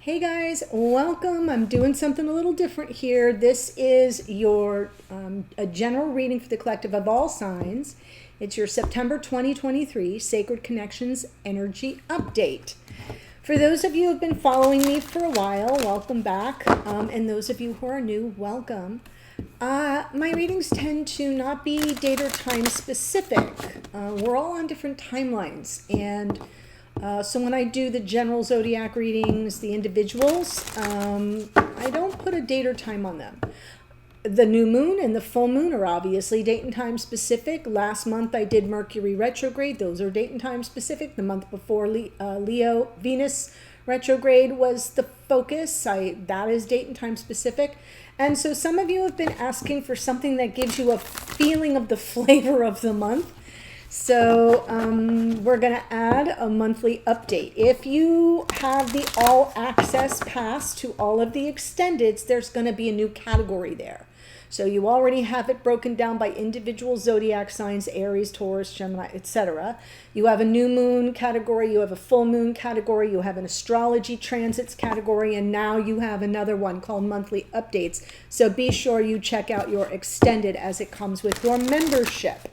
Hey guys, welcome. I'm doing something a little different here. This is your a general reading for the collective of all signs. It's your September 2023 Sacred Connections Energy Update. For those of you who have been following me for a while, welcome back. And those of you who are new, welcome. My readings tend to not be date or time specific. We're all on different timelines, and so when I do the general zodiac readings, the individuals, I don't put a date or time on them. The new moon and the full moon are obviously date and time specific. Last month I did Mercury retrograde. Those are date and time specific. The month before Leo Venus retrograde was the focus. That is date and time specific. And so some of you have been asking for something that gives you a feeling of the flavor of the month. So we're going to add a monthly update. If you have the all access pass to all of the extendeds, there's going to be a new category there. So you already have it broken down by individual zodiac signs, Aries, Taurus, Gemini, etc. You have a new moon category, you have a full moon category, you have an astrology transits category, and now you have another one called monthly updates. So be sure you check out your extended as it comes with your membership.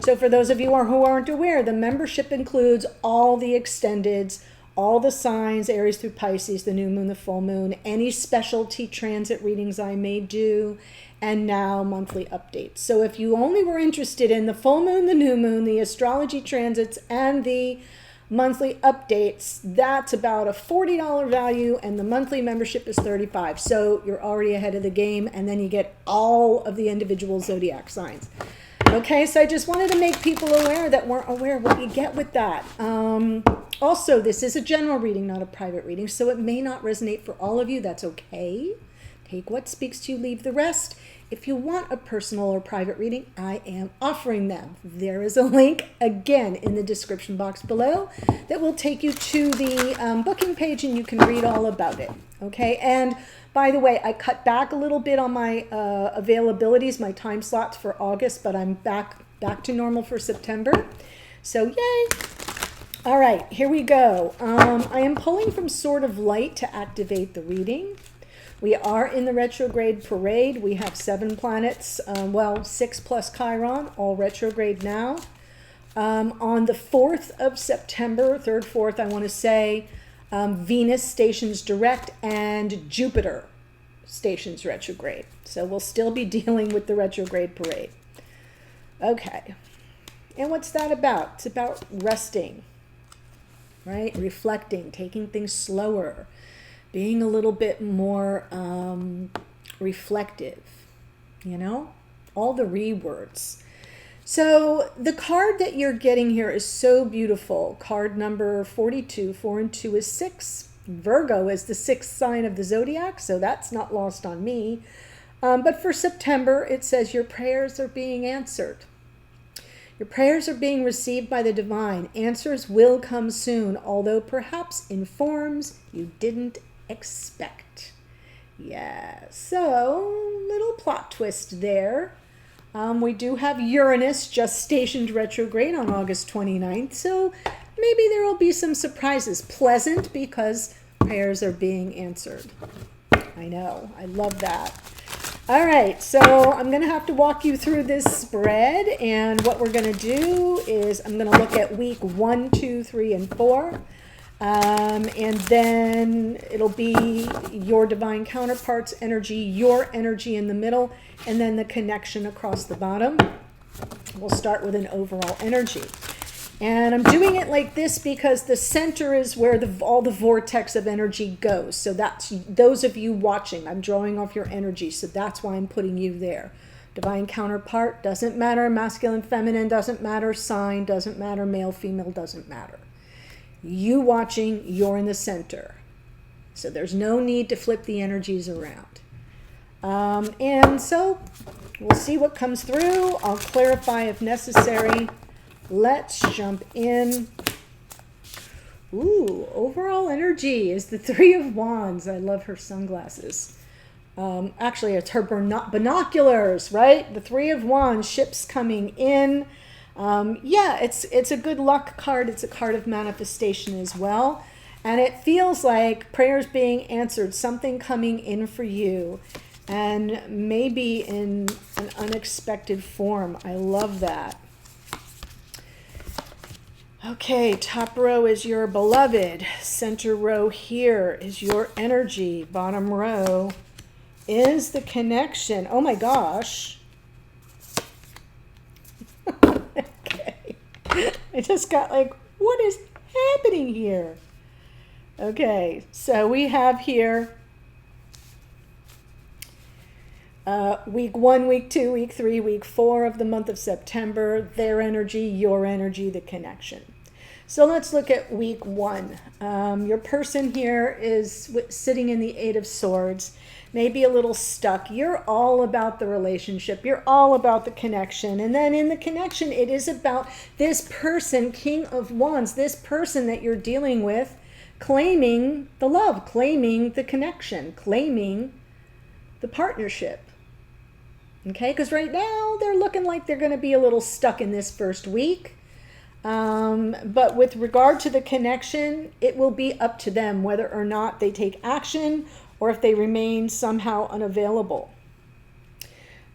So for those of you who aren't aware, the membership includes all the extendeds, all the signs, Aries through Pisces, the new moon, the full moon, any specialty transit readings I may do, and now monthly updates. So if you only were interested in the full moon, the new moon, the astrology transits, and the monthly updates, that's about a $40 value, and the monthly membership is $35. So you're already ahead of the game, and then you get all of the individual zodiac signs. Okay, so I just wanted to make people aware that weren't aware what you get with that. Also, this is a general reading, not a private reading, so it may not resonate for all of you. That's okay. Take what speaks to you, leave the rest. If you want a personal or private reading, I am offering them. There is a link, again, in the description box below that will take you to the booking page, and you can read all about it. Okay, and by the way, I cut back a little bit on my availabilities, my time slots for August, but I'm back to normal for September. So yay! All right, here we go. I am pulling from Sword of Light to activate the reading. We are in the retrograde parade. We have 7 planets, 6 plus Chiron, all retrograde now. On the 4th of September, 3rd, 4th, I want to say, Venus stations direct and Jupiter stations retrograde. So we'll still be dealing with the retrograde parade. Okay. And what's that about? It's about resting, right? Reflecting, taking things slower, being a little bit more reflective, all the words. So the card that you're getting here is so beautiful. Card number 42, 4 and 2 is 6. Virgo is the 6th sign of the zodiac, so that's not lost on me. But for September, it says your prayers are being answered. Your prayers are being received by the divine. Answers will come soon, although perhaps in forms you didn't expect. Yeah, so little plot twist there. We do have Uranus just stationed retrograde on August 29th, so maybe there will be some surprises. Pleasant because prayers are being answered. I know, I love that. All right, so I'm going to have to walk you through this spread, and what we're going to do is I'm going to look at week 1, 2, 3, and 4. And then it'll be your divine counterparts energy, your energy in the middle, and then the connection across the bottom. We'll start with an overall energy. And I'm doing it like this because the center is where all the vortex of energy goes. So that's those of you watching. I'm drawing off your energy, so that's why I'm putting you there. Divine counterpart doesn't matter. Masculine, feminine doesn't matter. Sign doesn't matter. Male, female doesn't matter. You watching, you're in the center. So there's no need to flip the energies around. And so we'll see what comes through. I'll clarify if necessary. Let's jump in. Ooh, overall energy is the 3 of Wands. I love her sunglasses. Actually, it's her binoculars, right? The 3 of Wands, ships coming in. Yeah, it's a good luck card. It's a card of manifestation as well. And it feels like prayers being answered, something coming in for you, and maybe in an unexpected form. I love that. Okay, top row is your beloved. Center row here is your energy. Bottom row is the connection. Oh my gosh. Okay. I just got like, what is happening here? Okay, so we have here week 1, week 2, week 3, week 4 of the month of September, their energy, your energy, the connection. So let's look at week 1. Your person here is sitting in the 8 of Swords, maybe a little stuck. You're all about the relationship. You're all about the connection. And then in the connection, it is about this person, King of Wands, this person that you're dealing with, claiming the love, claiming the connection, claiming the partnership. Okay, because right now they're looking like they're going to be a little stuck in this first week. But with regard to the connection, it will be up to them whether or not they take action or if they remain somehow unavailable.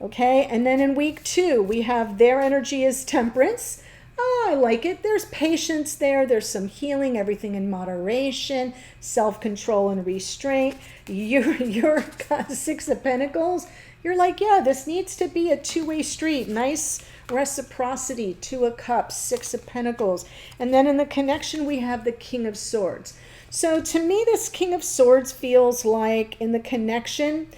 Okay, and then in week 2, we have their energy is Temperance. Oh, I like it. There's patience there. There's some healing, everything in moderation, self-control and restraint. Your 6 of Pentacles, you're like, yeah, this needs to be a two-way street. Nice reciprocity. 2 of Cups, 6 of Pentacles. And then in the connection, we have the King of Swords. So to me, this King of Swords feels like in the connection,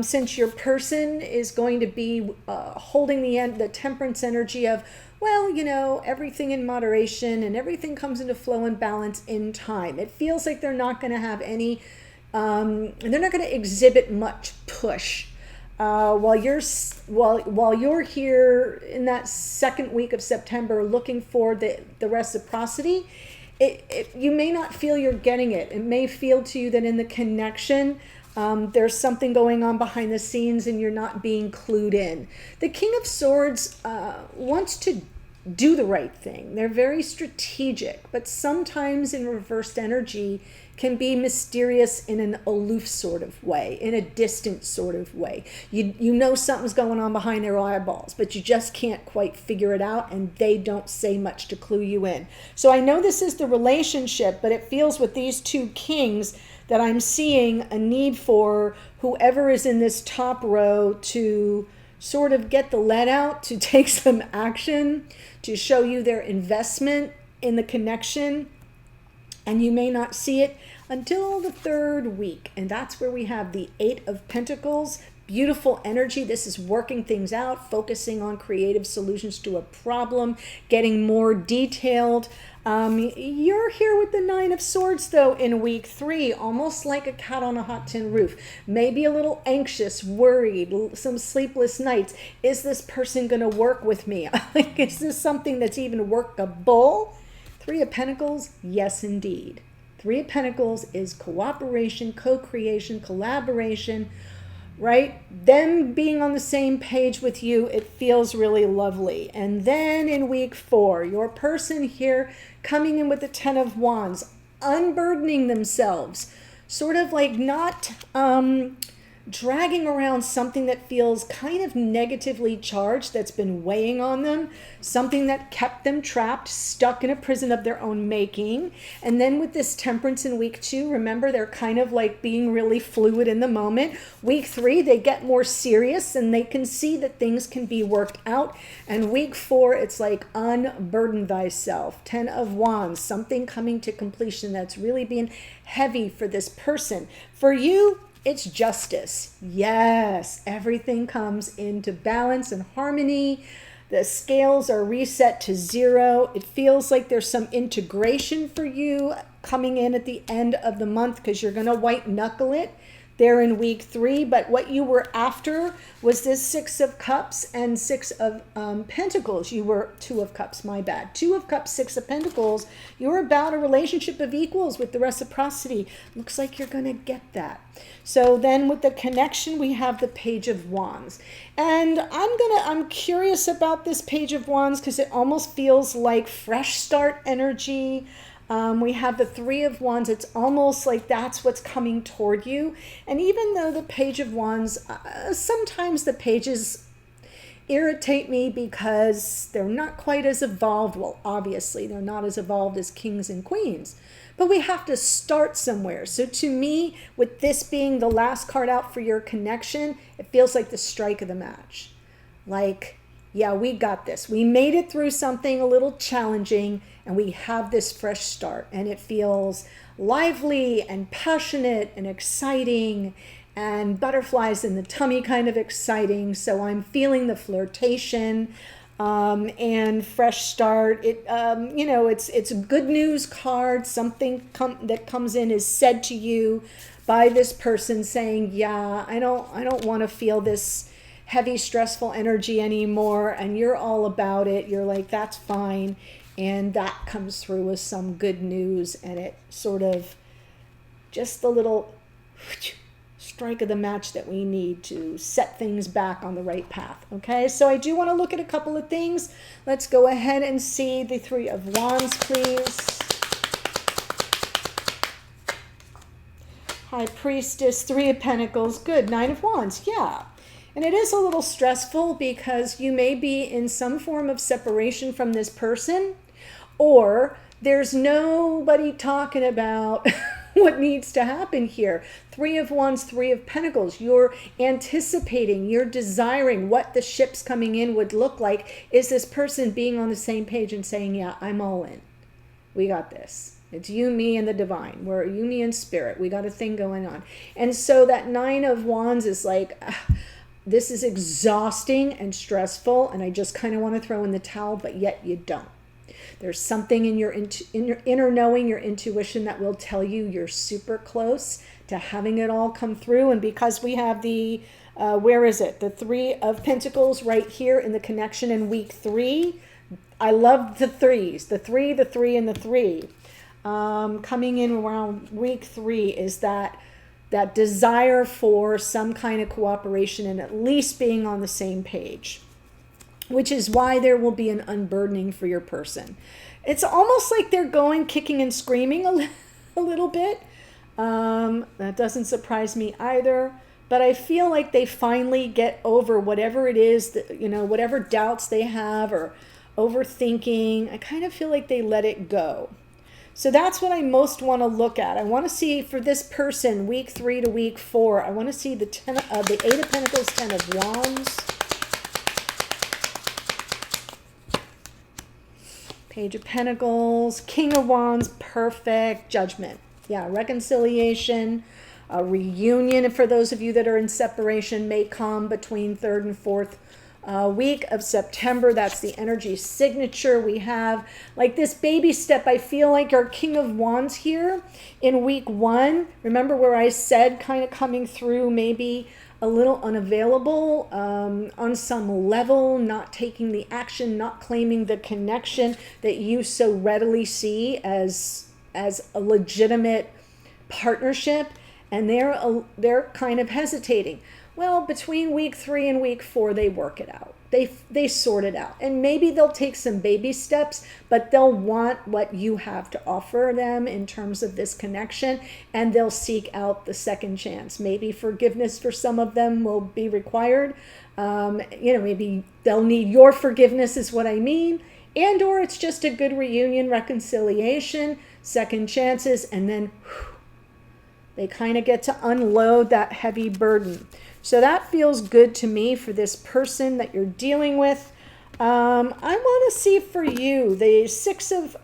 since your person is going to be holding the Temperance energy of, well, you know, everything in moderation and everything comes into flow and balance in time. It feels like they're not going to have any, they're not going to exhibit much push. While you're here in that second week of September looking for the reciprocity, you may not feel you're getting it. It may feel to you that in the connection, there's something going on behind the scenes and you're not being clued in. The King of Swords wants to do the right thing. They're very strategic, but sometimes in reversed energy can be mysterious in an aloof sort of way, in a distant sort of way. You know something's going on behind their eyeballs, but you just can't quite figure it out, and they don't say much to clue you in. So I know this is the relationship, but it feels with these two kings that I'm seeing a need for whoever is in this top row to sort of get the let out, to take some action, to show you their investment in the connection. And you may not see it until the third week. And that's where we have the 8 of Pentacles. Beautiful energy. This is working things out, focusing on creative solutions to a problem, getting more detailed. You're here with the 9 of Swords, though, in week 3, almost like a cat on a hot tin roof. Maybe a little anxious, worried, some sleepless nights. Is this person going to work with me? Like, is this something that's even workable? 3 of Pentacles, yes, indeed. 3 of Pentacles is cooperation, co-creation, collaboration, right? Them being on the same page with you, it feels really lovely. And then in week 4, your person here coming in with the 10 of Wands, unburdening themselves, sort of like not dragging around something that feels kind of negatively charged, that's been weighing on them, something that kept them trapped, stuck in a prison of their own making. And then with this Temperance in week 2, remember, they're kind of like being really fluid in the moment. Week 3, they get more serious and they can see that things can be worked out. And week 4, it's like unburden thyself. 10 of Wands, something coming to completion that's really being heavy for this person. For you, it's justice. Yes, everything comes into balance and harmony. The scales are reset to 0. It feels like there's some integration for you coming in at the end of the month because you're going to white knuckle it there in week 3. But what you were after was this 6 of Cups and 6 of Pentacles. You were 2 of Cups, my bad. 2 of Cups, 6 of Pentacles. You're about a relationship of equals with the reciprocity. Looks like you're going to get that. So then with the connection, we have the Page of Wands. And I'm curious about this Page of Wands because it almost feels like fresh start energy. We have the Three of Wands. It's almost like that's what's coming toward you. And even though the Page of Wands, sometimes the pages irritate me because they're not quite as evolved. Well, obviously, they're not as evolved as kings and queens. But we have to start somewhere. So to me, with this being the last card out for your connection, it feels like the strike of the match. Like, yeah, we got this. We made it through something a little challenging, and we have this fresh start. And it feels lively and passionate and exciting and butterflies in the tummy kind of exciting. So I'm feeling the flirtation and fresh start. It's a good news card. Something that comes in is said to you by this person saying, yeah, I don't want to feel this heavy, stressful energy anymore. And you're all about it. You're like, that's fine. And that comes through with some good news, and it sort of just a little strike of the match that we need to set things back on the right path. Okay, so I do want to look at a couple of things. Let's go ahead and see the Three of Wands, please. High Priestess, Three of Pentacles, good. Nine of Wands, yeah. And it is a little stressful because you may be in some form of separation from this person, or there's nobody talking about what needs to happen here. Three of Wands, Three of Pentacles. You're anticipating, you're desiring what the ships coming in would look like. Is this person being on the same page and saying, yeah, I'm all in. We got this. It's you, me, and the divine. We're you, me, and spirit. We got a thing going on. And so that Nine of Wands is like, this is exhausting and stressful, and I just kind of want to throw in the towel, but yet you don't. There's something in your inner knowing, your intuition, that will tell you you're super close to having it all come through. And because we have the, the Three of Pentacles right here in the connection in week 3, I love the threes, the three, and the 3. Coming in around week 3 is that desire for some kind of cooperation and at least being on the same page, which is why there will be an unburdening for your person. It's almost like they're going kicking and screaming a little bit. That doesn't surprise me either. But I feel like they finally get over whatever it is, that, whatever doubts they have or overthinking. I kind of feel like they let it go. So that's what I most want to look at. I want to see for this person, week 3 to week 4, I want to see the Eight of Pentacles, Ten of Wands. Page of Pentacles, King of Wands, perfect. Judgment. Yeah, reconciliation, a reunion for those of you that are in separation may come between 3rd and 4th week of September. That's the energy signature we have. Like this baby step, I feel like our King of Wands here in week 1. Remember where I said kind of coming through maybe a little unavailable on some level, not taking the action, not claiming the connection that you so readily see as a legitimate partnership, and they're kind of hesitating. Well, between week 3 and week 4, they work it out. They sort it out. And maybe they'll take some baby steps, but they'll want what you have to offer them in terms of this connection, and they'll seek out the second chance. Maybe forgiveness for some of them will be required. Maybe they'll need your forgiveness is what I mean. And or it's just a good reunion, reconciliation, second chances, and then they kind of get to unload that heavy burden. So that feels good to me for this person that you're dealing with. I want to see for you the Six of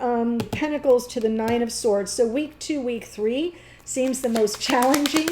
Pentacles to the Nine of Swords. So week 2, week 3 seems the most challenging.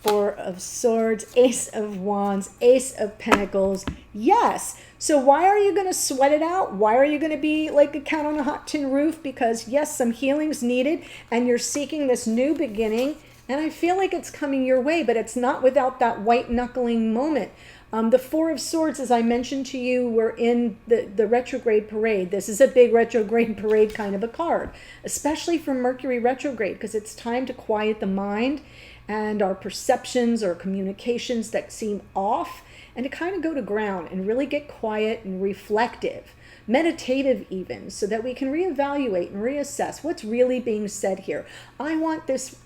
Four of Swords, Ace of Wands, Ace of Pentacles. Yes. So why are you going to sweat it out? Why are you going to be like a cat on a hot tin roof? Because yes, some healing's needed and you're seeking this new beginning. And I feel like it's coming your way, but it's not without that white knuckling moment. The Four of Swords, as I mentioned to you, were in the retrograde parade. This is a big retrograde parade kind of a card, especially for Mercury retrograde, because it's time to quiet the mind and our perceptions or communications that seem off. and to kind of go to ground and really get quiet and reflective, meditative even, so that we can reevaluate and reassess what's really being said here. I want this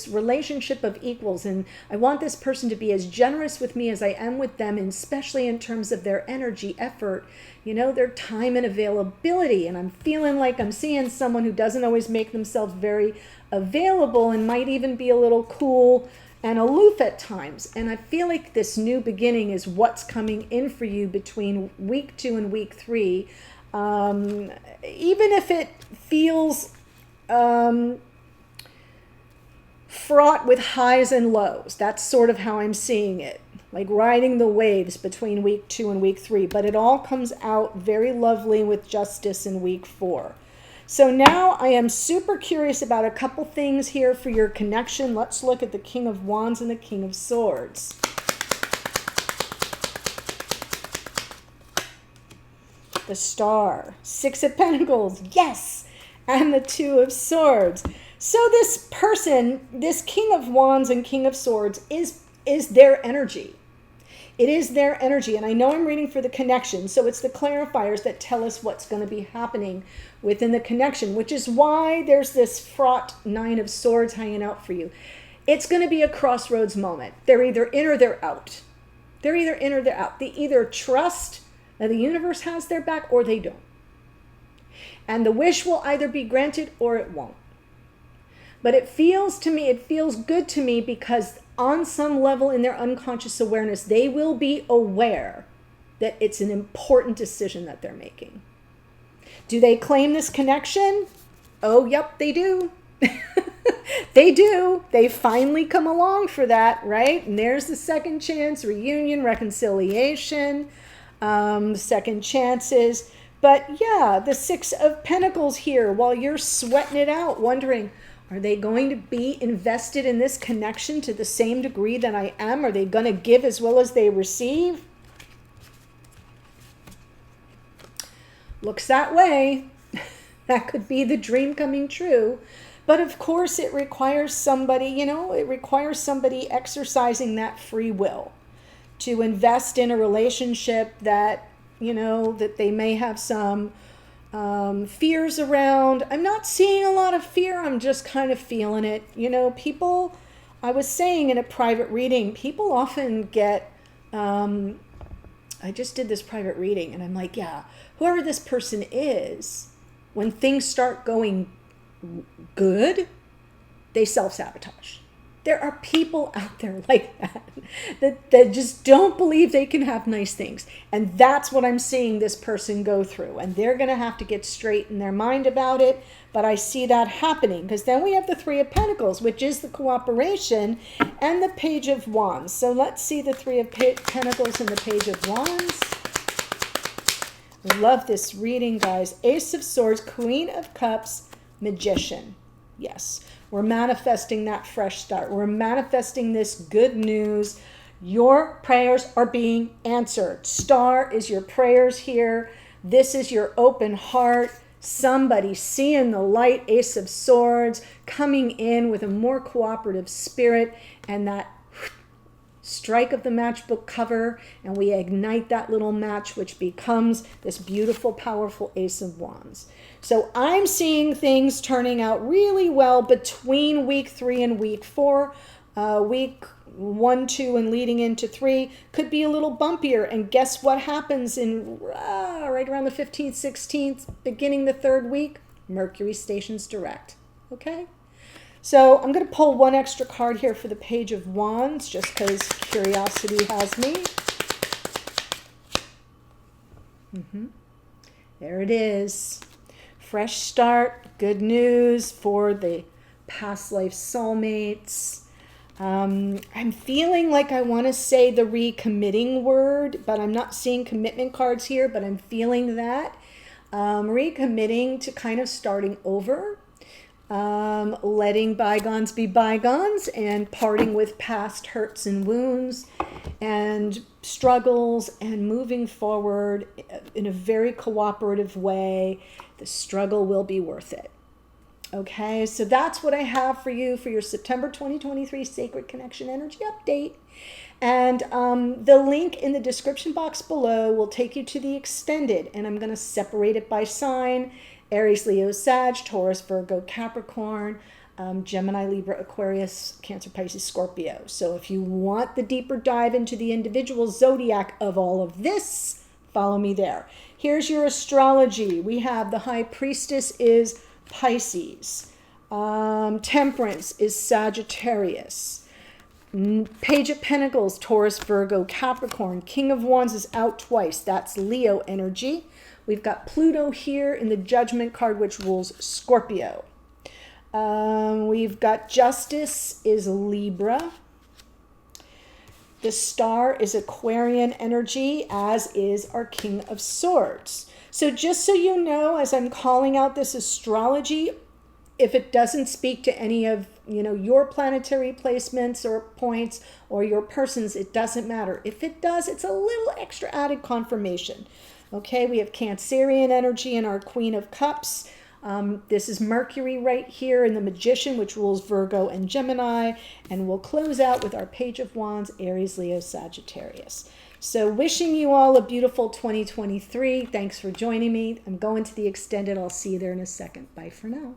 relationship of equals, and I want this person to be as generous with me as I am with them, and especially in terms of their energy, effort, their time and availability. And I'm feeling like I'm seeing someone who doesn't always make themselves very available and might even be a little cool and aloof at times. And I feel like this new beginning is what's coming in for you between week 2 and week 3. Even if it feels fraught with highs and lows, that's sort of how I'm seeing it, like riding the waves between week 2 and week 3. But it all comes out very lovely with justice in week 4. So now I am super curious about a couple things here for your connection. Let's look at the King of Wands and the King of Swords. The Star, 6 of Pentacles, yes, and the 2 of Swords. So this person, this King of Wands and King of Swords is their energy. It is their energy, and I know I'm reading for the connection, so it's the clarifiers that tell us what's going to be happening within the connection, which is why there's this fraught 9 of Swords hanging out for you. It's going to be a crossroads moment. They're either in or they're out. They're either in or they're out. They either trust that the universe has their back or they don't. And the wish will either be granted or it won't. But it feels good to me because on some level in their unconscious awareness, they will be aware that it's an important decision that they're making. Do they claim this connection? Oh, yep, they do. They do. They finally come along for that, right? And there's the second chance, reunion, reconciliation, second chances. But yeah, the 6 of Pentacles here, while you're sweating it out, wondering, are they going to be invested in this connection to the same degree that I am? Are they going to give as well as they receive? Looks that way. That could be the dream coming true. But of course, it requires somebody, exercising that free will to invest in a relationship that, that they may have some fears around. I'm not seeing a lot of fear. I'm just kind of feeling it. People, I was saying in a private reading, people often get, I just did this private reading and I'm like, yeah, whoever this person is, when things start going good, they self-sabotage. There are people out there like that just don't believe they can have nice things. And that's what I'm seeing this person go through. And they're going to have to get straight in their mind about it. But I see that happening because then we have the 3 of Pentacles, which is the cooperation, and the Page of Wands. So let's see the 3 of Pentacles and the Page of Wands. I love this reading, guys. Ace of Swords, Queen of Cups, Magician. Yes. We're manifesting that fresh start. We're manifesting this good news. Your prayers are being answered. Star is your prayers here. This is your open heart. Somebody seeing the light, Ace of Swords, coming in with a more cooperative spirit, and that strike of the matchbook cover, and we ignite that little match, which becomes this beautiful, powerful Ace of Wands. So I'm seeing things turning out really well between week 3 and week 4. Week 1, 2, and leading into 3 could be a little bumpier. And guess what happens in right around the 15th, 16th, beginning the 3rd week? Mercury stations direct. Okay? So I'm going to pull one extra card here for the Page of Wands, just because curiosity has me. There it is. Fresh start, good news for the past life soulmates. I'm feeling like I want to say the recommitting word, but I'm not seeing commitment cards here, but I'm feeling that. Recommitting to kind of starting over. Letting bygones be bygones and parting with past hurts and wounds and struggles and moving forward in a very cooperative way. The struggle will be worth it. Okay, so that's what I have for you for your September 2023 Sacred Connection Energy Update. And the link in the description box below will take you to the extended, and I'm going to separate it by sign: Aries, Leo, Sag, Taurus, Virgo, Capricorn, Gemini, Libra, Aquarius, Cancer, Pisces, Scorpio. So if you want the deeper dive into the individual zodiac of all of this, follow me there. Here's your astrology. We have the High Priestess is Pisces. Temperance is Sagittarius. Page of Pentacles, Taurus, Virgo, Capricorn. King of Wands is out twice. That's Leo energy. We've got Pluto here in the Judgment card, which rules Scorpio. We've got Justice is Libra. The Star is Aquarian energy, as is our King of Swords. So just so you know, as I'm calling out this astrology, if it doesn't speak to any of your planetary placements or points or your persons, it doesn't matter. If it does, it's a little extra added confirmation. Okay, we have Cancerian energy in our Queen of Cups. This is Mercury right here in the Magician, which rules Virgo and Gemini. And we'll close out with our Page of Wands, Aries, Leo, Sagittarius. So wishing you all a beautiful 2023. Thanks for joining me. I'm going to the extended. I'll see you there in a second. Bye for now.